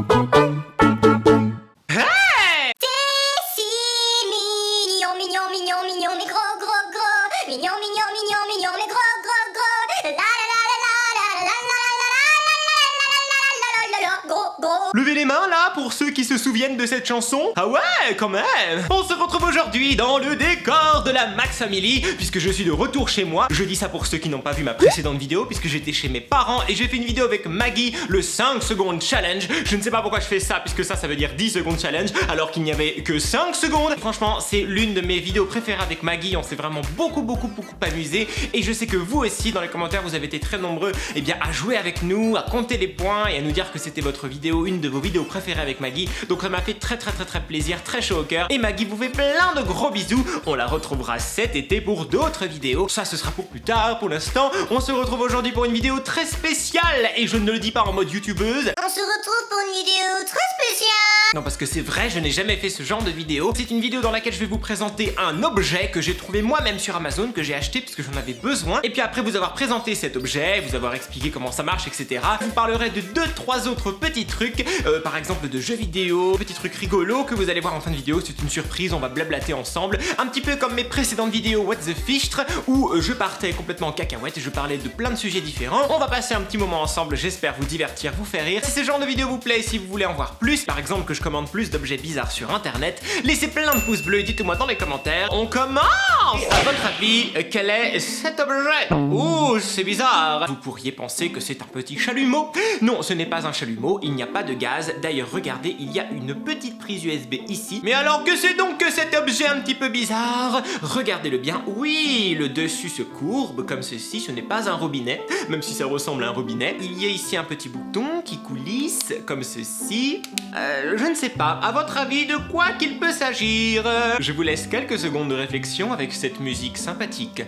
Hey! T'es si mignon, mignon, mignon, mignon, mais gros, gros, gros. Mignon, mignon, mignon, mignon, mais gros, gros, gros. La la la la la la la la la la la la la la la la. Gros, gros. Levez les mains là pour ceux qui se souviennent de cette chanson. Ah ouais, quand même. On se retrouve aujourd'hui dans le décor de la Max Family, puisque je suis de retour chez moi. Je dis ça pour ceux qui n'ont pas vu ma précédente vidéo, puisque j'étais chez mes parents et j'ai fait une vidéo avec Maggie, le 5 secondes challenge. Je ne sais pas pourquoi je fais ça, puisque ça veut dire 10 secondes challenge, alors qu'il n'y avait que 5 secondes. Franchement, c'est l'une de mes vidéos préférées avec Maggie. On s'est vraiment beaucoup amusé. Et je sais que vous aussi, dans les commentaires, vous avez été très nombreux à jouer avec nous, à compter les points et à nous dire que c'était votre vidéo, une de vos vidéos préférées avec Maggie. Donc ça m'a fait très plaisir, très chaud au cœur. Et Maggie vous fait plein de gros bisous. On la retrouvera cet été pour d'autres vidéos. Ça, ce sera pour plus tard. Pour l'instant, on se retrouve aujourd'hui pour une vidéo très spéciale. Et je ne le dis pas en mode youtubeuse. On se retrouve pour une vidéo très spéciale. Non, parce que c'est vrai, je n'ai jamais fait ce genre de vidéo. C'est une vidéo dans laquelle je vais vous présenter un objet que j'ai trouvé moi-même sur Amazon, que j'ai acheté parce que j'en avais besoin. Et puis après vous avoir présenté cet objet, vous avoir expliqué comment ça marche, etc., je vous parlerai de 2-3 autres petits trucs, par exemple de jeux vidéo, petits trucs rigolos que vous allez voir en fin de vidéo. C'est une surprise, on va blablater ensemble. Un petit peu comme mes précédentes vidéos What the Fichtre, où je partais complètement en cacahuète et je parlais de plein de sujets différents. On va passer un petit moment ensemble, j'espère vous divertir, vous faire rire. Si ce genre de vidéo vous plaît, si vous voulez en voir plus, par exemple que je commande plus d'objets bizarres sur internet, laissez plein de pouces bleus et dites-moi dans les commentaires. On commence! À votre avis, quel est cet objet? Ouh, c'est bizarre. Vous pourriez penser que c'est un petit chalumeau. Non, ce n'est pas un chalumeau, il n'y a pas de gaz. D'ailleurs, regardez, il y a une petite prise USB ici. Mais alors que c'est donc que cet objet un petit peu bizarre? Regardez-le bien. Oui, le dessus se courbe comme ceci, ce n'est pas un robinet, même si ça ressemble à un robinet. Il y a ici un petit bouton qui coulisse comme ceci. Je ne sais pas. À votre avis, de quoi qu'il peut s'agir? Je vous laisse quelques secondes de réflexion avec cette musique sympathique.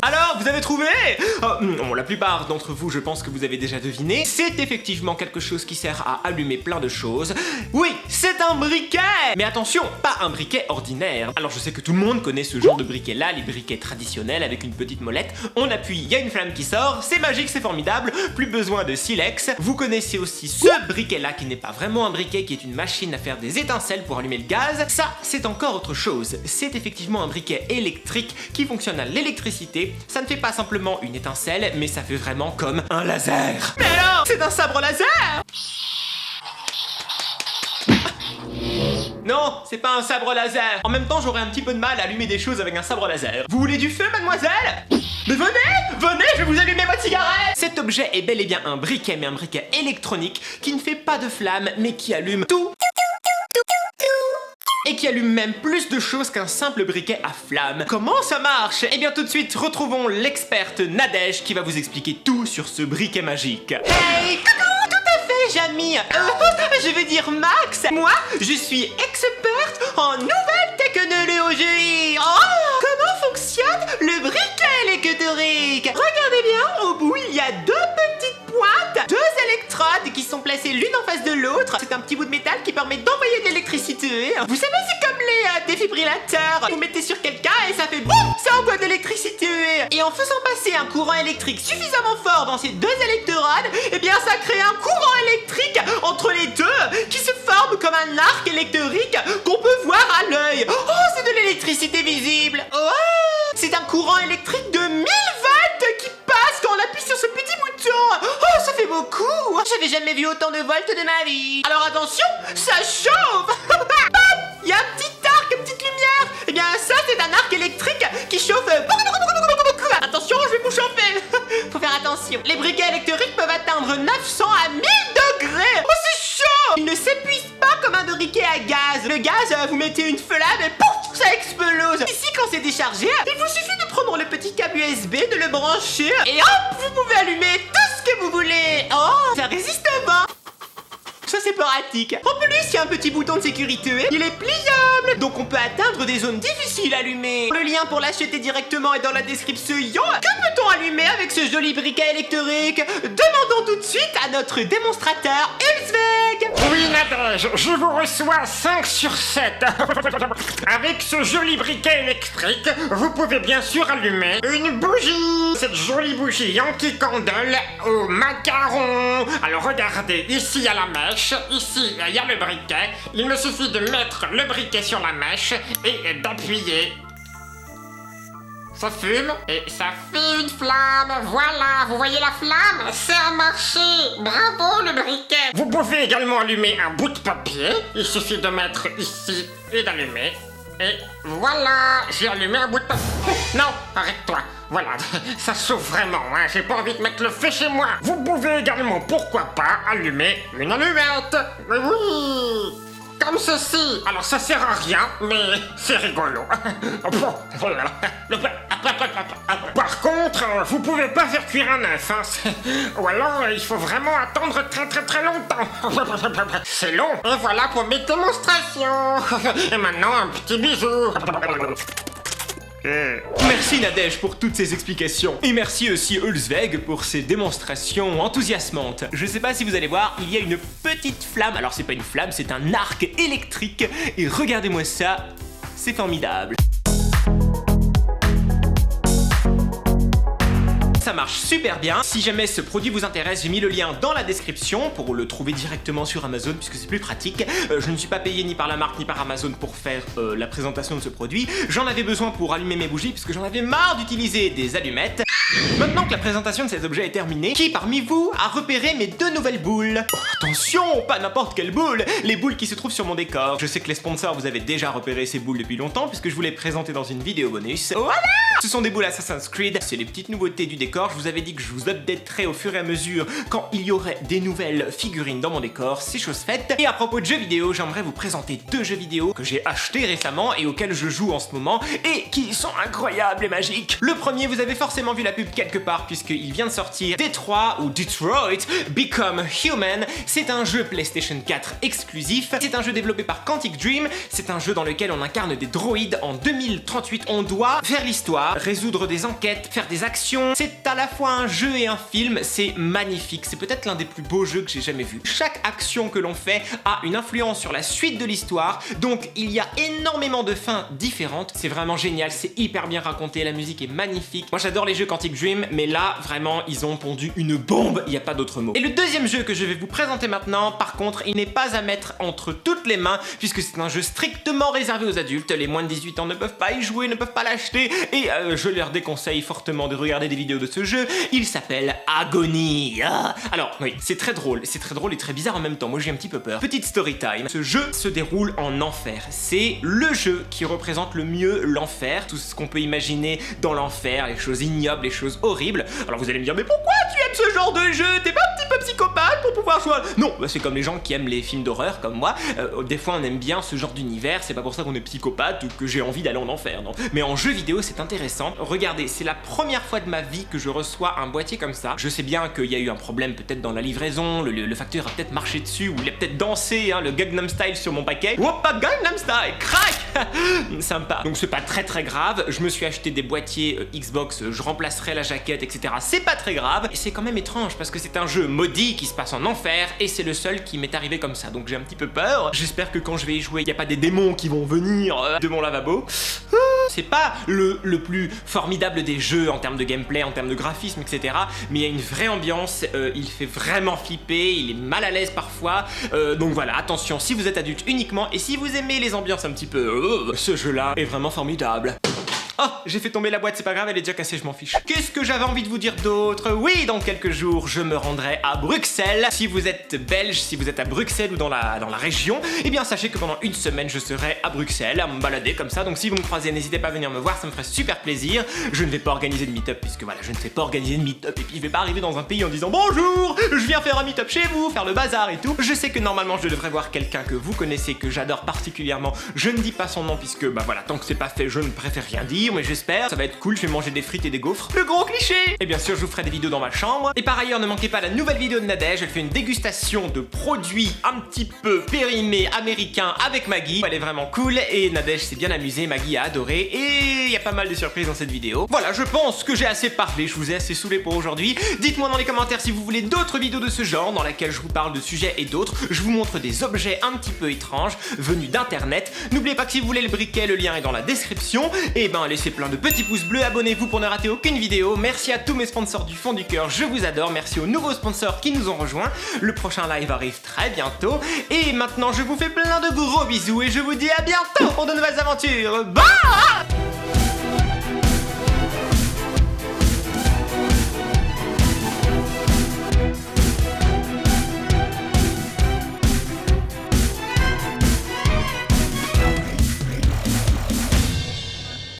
Alors, vous avez trouvé? Bon, la plupart d'entre vous, je pense que vous avez déjà deviné. C'est effectivement quelque chose qui sert à allumer plein de choses. Oui, c'est un briquet! Mais attention, pas un briquet ordinaire. Alors, je sais que tout le monde connaît ce genre de briquet-là, les briquets traditionnels avec une petite molette. On appuie, il y a une flamme qui sort, c'est magique, c'est formidable, plus besoin de silex. Vous connaissez aussi ce briquet-là qui n'est pas vraiment un briquet, qui est une machine à faire des étincelles pour allumer le gaz. Ça, c'est encore autre chose. C'est effectivement un briquet électrique qui fonctionne à l'électricité. Ça ne fait pas simplement une étincelle, mais ça fait vraiment comme un laser. Mais alors, c'est un sabre laser! Non, c'est pas un sabre laser. En même temps, j'aurais un petit peu de mal à allumer des choses avec un sabre laser. Vous voulez du feu, mademoiselle? Mais venez, je vais vous allumer votre cigarette. Cet objet est bel et bien un briquet, mais un briquet électronique qui ne fait pas de flamme, mais qui allume tout. Et qui allume même plus de choses qu'un simple briquet à flamme. Comment ça marche? Eh bien tout de suite, retrouvons l'experte Nadège qui va vous expliquer tout sur ce briquet magique. Hey, coucou, tout à fait, Jamie. Je veux dire Max. Moi, je suis experte en nouvelles technologies. Oh, comment fonctionne le briquet électrique? Regardez bien, au bout, il y a deux petites pointes, deux électrodes qui sont placées l'une en face de l'autre. C'est un petit bout de métal qui permet d'envoyer de l'électricité. Vous savez, c'est comme les défibrillateurs. Vous mettez sur quelqu'un et ça fait boum, ça envoie de l'électricité. Et en faisant passer un courant électrique suffisamment fort dans ces deux électrodes, eh bien ça crée un courant électrique entre les deux qui se forme comme un arc électrique qu'on peut voir à l'œil. Oh, c'est de l'électricité visible. Oh, c'est un courant électrique de 1000 volts qui passe quand on appuie sur ce petit bouton. Oh, ça fait beaucoup. J'avais jamais vu autant de volts de ma vie. Alors attention, ça chauffe. Il y a un petit arc, une petite lumière. Eh bien ça, c'est un arc électrique qui chauffe beaucoup. Attention, je vais vous chauffer. Faut faire attention. Les briquets électriques peuvent atteindre 900 à 1000 degrés. Oh, c'est chaud. Ils ne s'épuisent pas comme un briquet à gaz. Le gaz, vous mettez une flamme et pouf, ça explose. Ici, quand c'est déchargé, il vous suffit de prendre le petit câble USB, de le brancher et hop, vous pouvez allumer tout ce que vous voulez. Oh, ça résiste au vent. Ça, c'est pratique. En plus, il y a un petit bouton de sécurité. Il est pliable, donc on peut atteindre des zones difficiles à allumer. Le lien pour l'acheter directement est dans la description. Que peut-on allumer avec ce joli briquet électrique? Demandons tout de suite à notre démonstrateur Ulsvec. magique. Oui, Nadège, je vous reçois 5 sur 7. Avec ce joli briquet électrique, vous pouvez bien sûr allumer une bougie. Cette jolie bougie Yankee Candle au macaron. Alors regardez, ici il y a la mèche, ici il y a le briquet. Il me suffit de mettre le briquet sur la mèche et d'appuyer. Ça fume et ça fait une flamme. Voilà, vous voyez la flamme? Ça a marché. Bravo le briquet. Vous pouvez également allumer un bout de papier. Il suffit de mettre ici et d'allumer. Et voilà, j'ai allumé un bout de papier. Non, arrête-toi. Voilà, ça chauffe vraiment, hein. J'ai pas envie de mettre le feu chez moi. Vous pouvez également, pourquoi pas, allumer une allumette. Mais oui, comme ceci. Alors ça sert à rien, mais c'est rigolo. Par contre, vous pouvez pas faire cuire un œuf, hein. Ou alors il faut vraiment attendre très très très longtemps. C'est long. Et voilà pour mes démonstrations. Et maintenant un petit bisou. Merci Nadège pour toutes ces explications. Et merci aussi Ulsveg pour ses démonstrations enthousiasmantes. Je sais pas si vous allez voir, il y a une petite flamme. Alors c'est pas une flamme, c'est un arc électrique. Et regardez-moi ça, c'est formidable. Ça marche super bien. Si jamais ce produit vous intéresse, j'ai mis le lien dans la description pour le trouver directement sur Amazon puisque c'est plus pratique. Je ne suis pas payé ni par la marque ni par Amazon pour faire la présentation de ce produit. J'en avais besoin pour allumer mes bougies puisque j'en avais marre d'utiliser des allumettes. Maintenant que la présentation de cet objet est terminée, qui parmi vous a repéré mes 2 nouvelles boules? Oh, attention, pas n'importe quelle boule, les boules qui se trouvent sur mon décor. Je sais que les sponsors, vous avez déjà repéré ces boules depuis longtemps puisque je vous les présentais dans une vidéo bonus. Voilà! Ce sont des boules Assassin's Creed, c'est les petites nouveautés du décor. Je vous avais dit que je vous updaterai au fur et à mesure quand il y aurait des nouvelles figurines dans mon décor, c'est chose faite. Et à propos de jeux vidéo, j'aimerais vous présenter 2 jeux vidéo que j'ai achetés récemment et auxquels je joue en ce moment et qui sont incroyables et magiques. Le premier, vous avez forcément vu la pub quelque part puisqu'il vient de sortir, Detroit Become Human. C'est un jeu PlayStation 4 exclusif. C'est un jeu développé par Quantic Dream. C'est un jeu dans lequel on incarne des droïdes en 2038. On doit faire l'histoire, résoudre des enquêtes, faire des actions. C'est à la fois un jeu et un film, c'est magnifique. C'est peut-être l'un des plus beaux jeux que j'ai jamais vu. Chaque action que l'on fait a une influence sur la suite de l'histoire, donc il y a énormément de fins différentes. C'est vraiment génial, c'est hyper bien raconté, la musique est magnifique. Moi j'adore les jeux Quantic Dream, mais là vraiment ils ont pondu une bombe, il n'y a pas d'autre mot. Et le deuxième jeu que je vais vous présenter maintenant, par contre, il n'est pas à mettre entre toutes les mains, puisque c'est un jeu strictement réservé aux adultes. Les moins de 18 ans ne peuvent pas y jouer, ne peuvent pas l'acheter, et je leur déconseille fortement de regarder des vidéos de ce jeu. Il s'appelle Agony. Alors oui, c'est très drôle et très bizarre en même temps. Moi j'ai un petit peu peur. Petite story time. Ce jeu se déroule en enfer. C'est le jeu qui représente le mieux l'enfer, tout ce qu'on peut imaginer dans l'enfer, les choses ignobles, les choses horribles. Alors vous allez me dire, mais pourquoi tu aimes ce genre de jeu? T'es pas un petit peu psychopathe pour pouvoir jouer? Non, bah c'est comme les gens qui aiment les films d'horreur comme moi. Des fois on aime bien ce genre d'univers, c'est pas pour ça qu'on est psychopathe ou que j'ai envie d'aller en enfer, non. Mais en jeu vidéo c'est intéressant. Regardez, c'est la première fois de ma vie que je reçois un boîtier comme ça. Je sais bien qu'il y a eu un problème peut-être dans la livraison, le facteur a peut-être marché dessus ou il a peut-être dansé, hein, le Gangnam Style sur mon paquet. Hoppa, Gangnam Style, crac. Sympa. Donc c'est pas très très grave. Je me suis acheté des boîtiers Xbox, je remplacerai la jaquette, etc. C'est pas très grave. Et c'est quand même étrange parce que c'est un jeu maudit qui se passe en enfer et c'est le seul qui m'est arrivé comme ça. Donc j'ai un petit peu peur. J'espère que quand je vais y jouer, il n'y a pas des démons qui vont venir de mon lavabo. C'est pas le plus formidable des jeux en termes de gameplay, en termes de graphisme, etc. Mais il y a une vraie ambiance, il fait vraiment flipper, il est mal à l'aise parfois. Donc voilà, attention, si vous êtes adulte uniquement et si vous aimez les ambiances un petit peu... ce jeu-là est vraiment formidable. Oh, j'ai fait tomber la boîte, c'est pas grave, elle est déjà cassée, je m'en fiche. Qu'est-ce que j'avais envie de vous dire d'autre? Oui, dans quelques jours, je me rendrai à Bruxelles. Si vous êtes belge, si vous êtes à Bruxelles ou dans la région, eh bien sachez que pendant une semaine, je serai à Bruxelles, à me balader comme ça. Donc si vous me croisez, n'hésitez pas à venir me voir, ça me ferait super plaisir. Je ne vais pas organiser de meet-up, puisque voilà, je ne sais pas organiser de meet-up. Et puis je vais pas arriver dans un pays en disant bonjour, je viens faire un meet-up chez vous, faire le bazar et tout. Je sais que normalement, je devrais voir quelqu'un que vous connaissez, que j'adore particulièrement. Je ne dis pas son nom, puisque bah voilà, tant que c'est pas fait, je ne préfère rien dire. rire, mais j'espère. Ça va être cool, je vais manger des frites et des gaufres. Le gros cliché. Et bien sûr, je vous ferai des vidéos dans ma chambre. Et par ailleurs, ne manquez pas la nouvelle vidéo de Nadège. Elle fait une dégustation de produits un petit peu périmés américains avec Maggie. Elle est vraiment cool et Nadège s'est bien amusée, Maggie a adoré et il y a pas mal de surprises dans cette vidéo. Voilà, je pense que j'ai assez parlé, je vous ai assez saoulé pour aujourd'hui. Dites-moi dans les commentaires si vous voulez d'autres vidéos de ce genre dans lesquelles je vous parle de sujets et d'autres. Je vous montre des objets un petit peu étranges venus d'internet. N'oubliez pas que si vous voulez le briquet, le lien est dans la description. Et ben laissez plein de petits pouces bleus, abonnez-vous pour ne rater aucune vidéo. Merci à tous mes sponsors du fond du cœur, je vous adore. Merci aux nouveaux sponsors qui nous ont rejoints. Le prochain live arrive très bientôt. Et maintenant je vous fais plein de gros bisous et je vous dis à bientôt pour de nouvelles aventures. Bye.